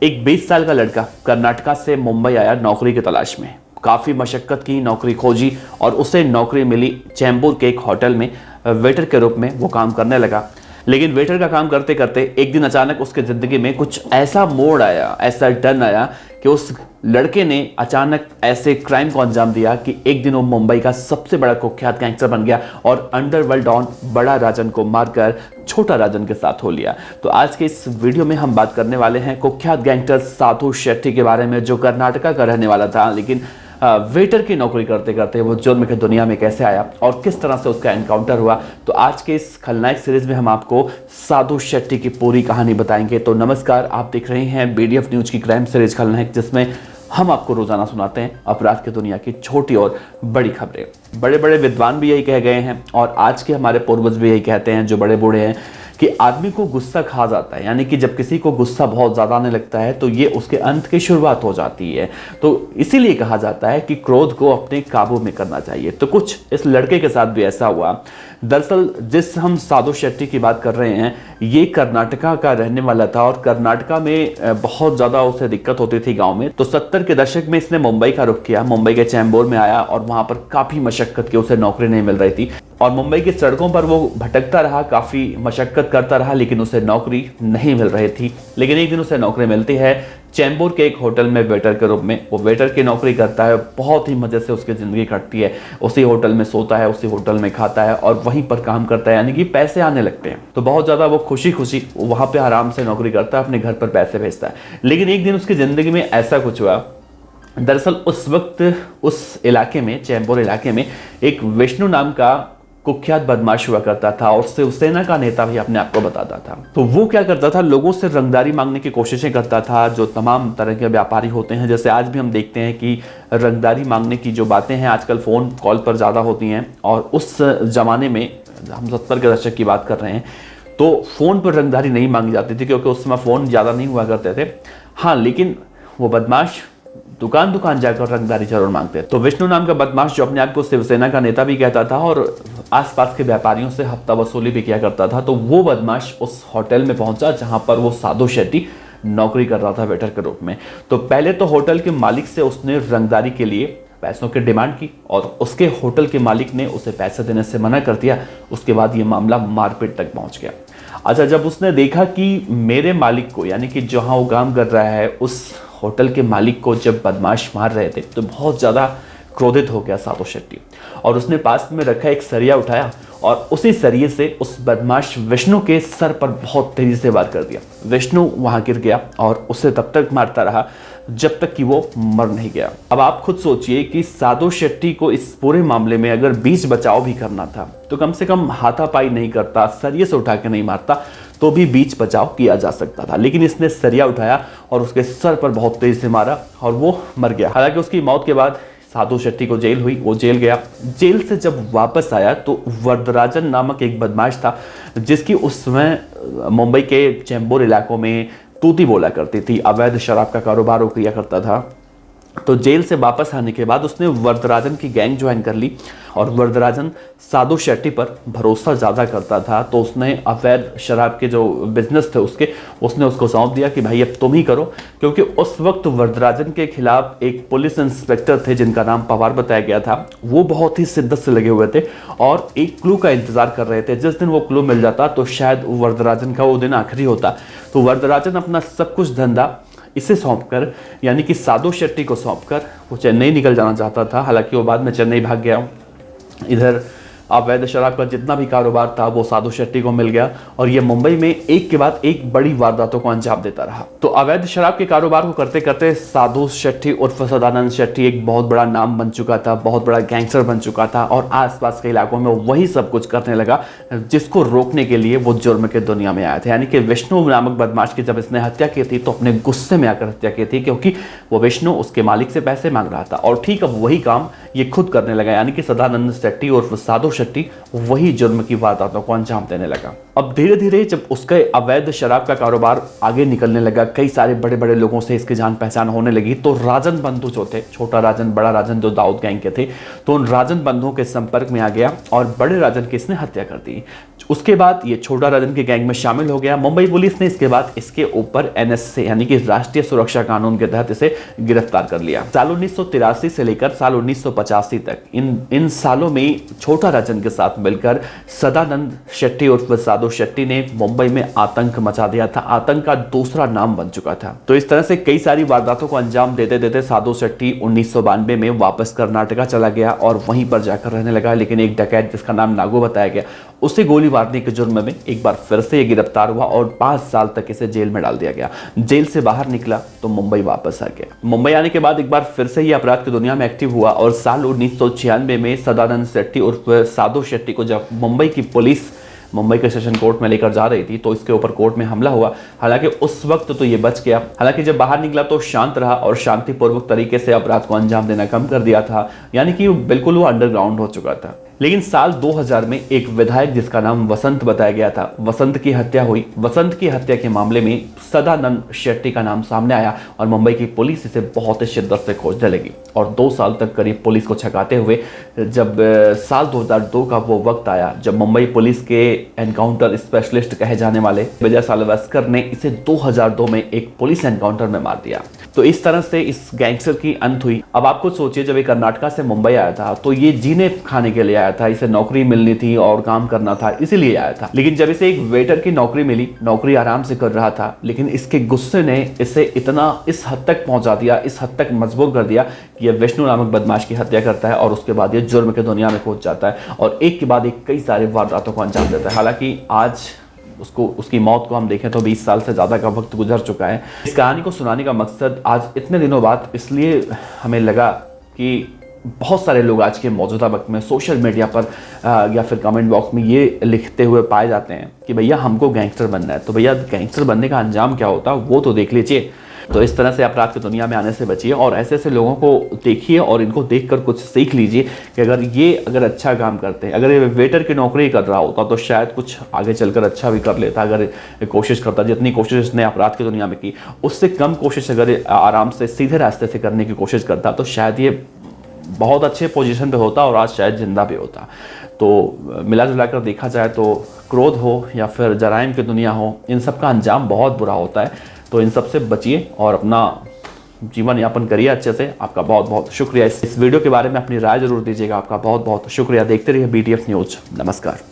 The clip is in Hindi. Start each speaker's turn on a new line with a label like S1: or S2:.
S1: एक 20 साल का लड़का कर्नाटका से मुंबई आया नौकरी की तलाश में। काफ़ी मशक्क़त की, नौकरी खोजी और उसे नौकरी मिली चेंबूर के एक होटल में वेटर के रूप में वो काम करने लगा। लेकिन वेटर का काम करते करते एक दिन अचानक उसके ज़िंदगी में कुछ ऐसा मोड़ आया, ऐसा टर्न आया कि उस लड़के ने अचानक ऐसे क्राइम को अंजाम दिया कि एक दिन वो मुंबई का सबसे बड़ा कुख्यात गैंगस्टर बन गया और अंडरवर्ल्ड डॉन बड़ा राजन को मारकर छोटा राजन के साथ हो लिया। तो आज के इस वीडियो में हम बात करने वाले हैं कुख्यात गैंगस्टर साधु शेट्टी के बारे में, जो कर्नाटका का रहने वाला था, लेकिन वेटर की नौकरी करते करते वो जुर्म की दुनिया में कैसे आया और किस तरह से उसका एनकाउंटर हुआ। तो आज के इस खलनायक सीरीज में हम आपको साधु शेट्टी की पूरी कहानी बताएंगे। तो नमस्कार, आप देख रहे हैं BDF न्यूज की क्राइम सीरीज खलनायक, जिसमें हम आपको रोजाना सुनाते हैं अपराध की दुनिया की छोटी और बड़ी खबरें। बड़े बड़े विद्वान भी यही कह गए हैं और आज के हमारे पूर्वज भी यही कहते हैं, जो बड़े बूढ़े हैं, कि आदमी को गुस्सा खा जाता है, यानी कि जब किसी को गुस्सा बहुत ज़्यादा आने लगता है तो ये उसके अंत की शुरुआत हो जाती है। तो इसीलिए कहा जाता है कि क्रोध को अपने काबू में करना चाहिए। तो कुछ इस लड़के के साथ भी ऐसा हुआ। दरअसल जिस हम साधु शेट्टी की बात कर रहे हैं, ये कर्नाटका का रहने वाला था और कर्नाटका में बहुत ज़्यादा उसे दिक्कत होती थी गाँव में। तो 70 के दशक में इसने मुंबई का रुख किया, मुंबई के चैम्बूर में आया और वहाँ पर काफ़ी मशक्क़त की, उसे नौकरी नहीं मिल रही थी और मुंबई की सड़कों पर वो भटकता रहा, काफ़ी मशक्क़त करता रहा, लेकिन उसे नौकरी नहीं मिल रही थी। लेकिन एक दिन उसे नौकरी मिलती है चैम्बूर के एक होटल में वेटर के रूप में। वो वेटर की नौकरी करता है, बहुत ही मज़े से उसकी ज़िंदगी कटती है। उसी होटल में सोता है, उसी होटल में खाता है और वहीं पर काम करता है, यानी कि पैसे आने लगते हैं। तो बहुत ज़्यादा वो खुशी खुशी वहाँ पर आराम से नौकरी करता है, अपने घर पर पैसे भेजता है। लेकिन एक दिन उसकी ज़िंदगी में ऐसा कुछ हुआ। दरअसल उस वक्त उस इलाके में, चैम्बूर इलाके में, एक विष्णु नाम का कुख्यात बदमाश हुआ करता था और शिवसेना का नेता भी अपने आप को बताता था। तो वो क्या करता था, लोगों से रंगदारी मांगने की कोशिशें करता था। जो तमाम तरह के व्यापारी होते हैं, जैसे आज भी हम देखते हैं कि रंगदारी मांगने की जो बातें हैं आजकल फ़ोन कॉल पर ज़्यादा होती हैं, और उस ज़माने में हम 70 के दशक की बात कर रहे हैं, तो फ़ोन पर रंगदारी नहीं मांगी जाती थी क्योंकि उस समय फ़ोन ज़्यादा नहीं हुआ करते थे। हाँ, लेकिन वो बदमाश दुकान दुकान जाकर रंगदारी जरूर मांगते। तो विष्णु नाम का बदमाश, जो अपने आप को शिवसेना का नेता भी कहता था और आसपास के व्यापारियों से हफ्ता वसूली भी किया करता था, तो वो बदमाश उस होटल में पहुंचा जहां पर वो साधु शेट्टी नौकरी कर रहा था वेटर के रूप में। तो पहले तो होटल के मालिक से उसने रंगदारी के लिए पैसों की डिमांड की और उसके होटल के मालिक ने उसे पैसे देने से मना कर दिया। उसके बाद ये मामला मारपीट तक पहुंच गया। अच्छा, जब उसने देखा कि मेरे मालिक को, यानी कि जहां वो काम कर रहा है, उस होटल के मालिक को जब बदमाश मार रहे थे, तो बहुत ज़्यादा क्रोधित हो गया साधु शेट्टी और उसने पास में रखा एक सरिया उठाया और उसी सरिये से उस बदमाश विष्णु के सर पर बहुत तेजी से वार कर दिया। विष्णु वहाँ गिर गया और उसे तब तक मारता रहा जब तक कि वो मर नहीं गया। अब आप खुद सोचिए कि साधु शेट्टी को इस पूरे मामले में अगर बीच बचाव भी करना था तो कम से कम हाथापाई नहीं करता, सरिये से उठा के नहीं मारता, तो भी बीच बचाव किया जा सकता था। लेकिन इसने सरिया उठाया और उसके सर पर बहुत तेज से मारा और वो मर गया। हालांकि उसकी मौत के बाद साधु शेट्टी को जेल हुई, वो जेल गया। जेल से जब वापस आया तो वरदराजन नामक एक बदमाश था, जिसकी उस समय मुंबई के चैम्बूर इलाकों में तूती बोला करती थी, अवैध शराब का कारोबार वो किया करता था। तो जेल से वापस आने के बाद उसने वरदराजन की गैंग ज्वाइन कर ली और वरदराजन साधु शेट्टी पर भरोसा ज़्यादा करता था, तो उसने अवैध शराब के जो बिजनेस थे उसने उसको सौंप दिया कि भाई अब तुम ही करो। क्योंकि उस वक्त वरदराजन के खिलाफ एक पुलिस इंस्पेक्टर थे जिनका नाम पवार बताया गया था। वो बहुत ही शिद्दत से लगे हुए थे और एक क्लू का इंतजार कर रहे थे। जिस दिन वो क्लू मिल जाता तो शायद वरदराजन का वो दिन आखिरी होता। तो वरदराजन अपना सब कुछ धंधा इसे सौंपकर, यानी कि साधु शेट्टी को सौंपकर वो चेन्नई निकल जाना चाहता था। हालांकि वो बाद में चेन्नई भाग गया। इधर अवैध शराब का जितना भी कारोबार था वो साधु शेट्टी को मिल गया और ये मुंबई में एक के बाद एक बड़ी वारदातों को अंजाम देता रहा। तो अवैध शराब के कारोबार को करते करते साधु शेट्टी उर्फ सदानंद शेट्टी एक बहुत बड़ा नाम बन चुका था, बहुत बड़ा गैंगस्टर बन चुका था और आसपास के इलाकों में वही सब कुछ करने लगा जिसको रोकने के लिए वो जुर्म के दुनिया में आया था। यानी कि विष्णु नामक बदमाश की जब इसने हत्या की थी तो अपने गुस्से में आकर हत्या की थी, क्योंकि वो विष्णु उसके मालिक से पैसे मांग रहा था और ठीक अब वही काम ये खुद करने लगा। यानी कि सदानंद शेट्टी उर्फ साधु शेट्टी वही जुर्म की वारदातों को अंजाम देने लगा। अब धीरे धीरे जब उसके अवैध शराब का कारोबार आगे निकलने लगा, कई सारे बड़े बड़े लोगों से इसकी जान पहचान होने लगी, तो राजन बंधु जो थे, छोटा राजन बड़ा राजन जो दाऊद गैंग के थे, तो उन राजन बंधुओं के संपर्क में आ गया और बड़े राजन की इसने हत्या कर दी। उसके बाद ये छोटा राजन के गैंग में शामिल हो गया। मुंबई पुलिस ने इसके बाद इसके ऊपर एनएसए यानी कि राष्ट्रीय सुरक्षा कानून के तहत इसे गिरफ्तार कर लिया। साल 1983 से लेकर साल 1985 तक इन सालों में छोटा राजन के साथ मिलकर सदानंद शेट्टी उर्फ साधु शेट्टी ने मुंबई में आतंक मचा दिया था। आतंक का दूसरा नाम बन चुका था। तो इस तरह से कई सारी वारदातों को अंजाम देते देते साधु शेट्टी 1992 में वापस कर्नाटका चला गया और वहीं पर जाकर रहने लगा। लेकिन एक डकैत जिसका नाम नागू बताया गया, उसे गोली मारने के जुर्म में एक बार फिर से ये गिरफ्तार हुआ और 5 साल तक इसे जेल में डाल दिया गया। जेल से बाहर निकला तो मुंबई वापस आ गया। मुंबई आने के बाद एक बार फिर से ये अपराध की दुनिया में एक्टिव हुआ और साल 1996 में सदानंद शेट्टी उर्फ साधु शेट्टी को जब मुंबई की पुलिस मुंबई के सेशन कोर्ट में लेकर जा रही थी तो इसके ऊपर कोर्ट में हमला हुआ। हालांकि उस वक्त तो ये बच गया। हालांकि जब बाहर निकला तो शांत रहा और शांतिपूर्वक तरीके से अपराध को अंजाम देना कम कर दिया था, यानी कि बिल्कुल वो अंडरग्राउंड हो चुका था। लेकिन साल 2000 में एक विधायक जिसका नाम वसंत बताया गया था, वसंत की हत्या हुई। वसंत की हत्या के मामले में सदानंद शेट्टी का नाम सामने आया और मुंबई की पुलिस इसे बहुत ही शिद्दत से खोजने लगी और 2 साल तक करीब पुलिस को छकाते हुए जब साल 2002 का वो वक्त आया जब मुंबई पुलिस के एनकाउंटर स्पेशलिस्ट कहे जाने वाले विजय सालवेस्कर ने इसे 2002 में एक पुलिस एनकाउंटर में मार दिया। तो इस तरह से इस गैंगस्टर की अंत हुई। अब आप खुद सोचिए, जब ये कर्नाटका से मुंबई आया था तो ये जीने खाने के लिए आया था, इसे नौकरी मिलनी थी और काम करना था, इसीलिए आया था। लेकिन जब इसे एक वेटर की नौकरी मिली, नौकरी आराम से कर रहा था, लेकिन इसके गुस्से ने इसे इतना इस हद तक पहुंचा दिया, इस हद तक मजबूर कर दिया कि यह विष्णु नामक बदमाश की हत्या करता है और उसके बाद ये जुर्म की दुनिया में कूद जाता है और एक के बाद एक कई सारे वारदातों को अंजाम देता है। हालांकि आज उसकी मौत को हम देखें तो 20 साल से ज़्यादा का वक्त गुजर चुका है। इस कहानी को सुनाने का मकसद आज इतने दिनों बाद इसलिए हमें लगा कि बहुत सारे लोग आज के मौजूदा वक्त में सोशल मीडिया पर या फिर कमेंट बॉक्स में ये लिखते हुए पाए जाते हैं कि भैया हमको गैंगस्टर बनना है। तो भैया गैंगस्टर बनने का अंजाम क्या होता है वो तो देख लीजिए। तो इस तरह से अपराध की दुनिया में आने से बचिए और ऐसे ऐसे लोगों को देखिए और इनको देखकर कुछ सीख लीजिए कि अगर अच्छा काम करते हैं, अगर ये वेटर की नौकरी कर रहा होता तो शायद कुछ आगे चलकर अच्छा भी कर लेता। अगर कोशिश करता, जितनी कोशिश इसने अपराध की दुनिया में की उससे कम कोशिश अगर आराम से सीधे रास्ते से करने की कोशिश करता तो शायद ये बहुत अच्छे पोजीशन पे होता और आज शायद जिंदा भी होता। तो मिला जुला कर देखा जाए तो क्रोध हो या फिर जराइम की दुनिया हो, इन सब का अंजाम बहुत बुरा होता है। तो इन सब से बचिए और अपना जीवन यापन करिए अच्छे से। आपका बहुत बहुत शुक्रिया। इस वीडियो के बारे में अपनी राय जरूर दीजिएगा। आपका बहुत बहुत शुक्रिया। देखते रहिए BTF न्यूज़। नमस्कार।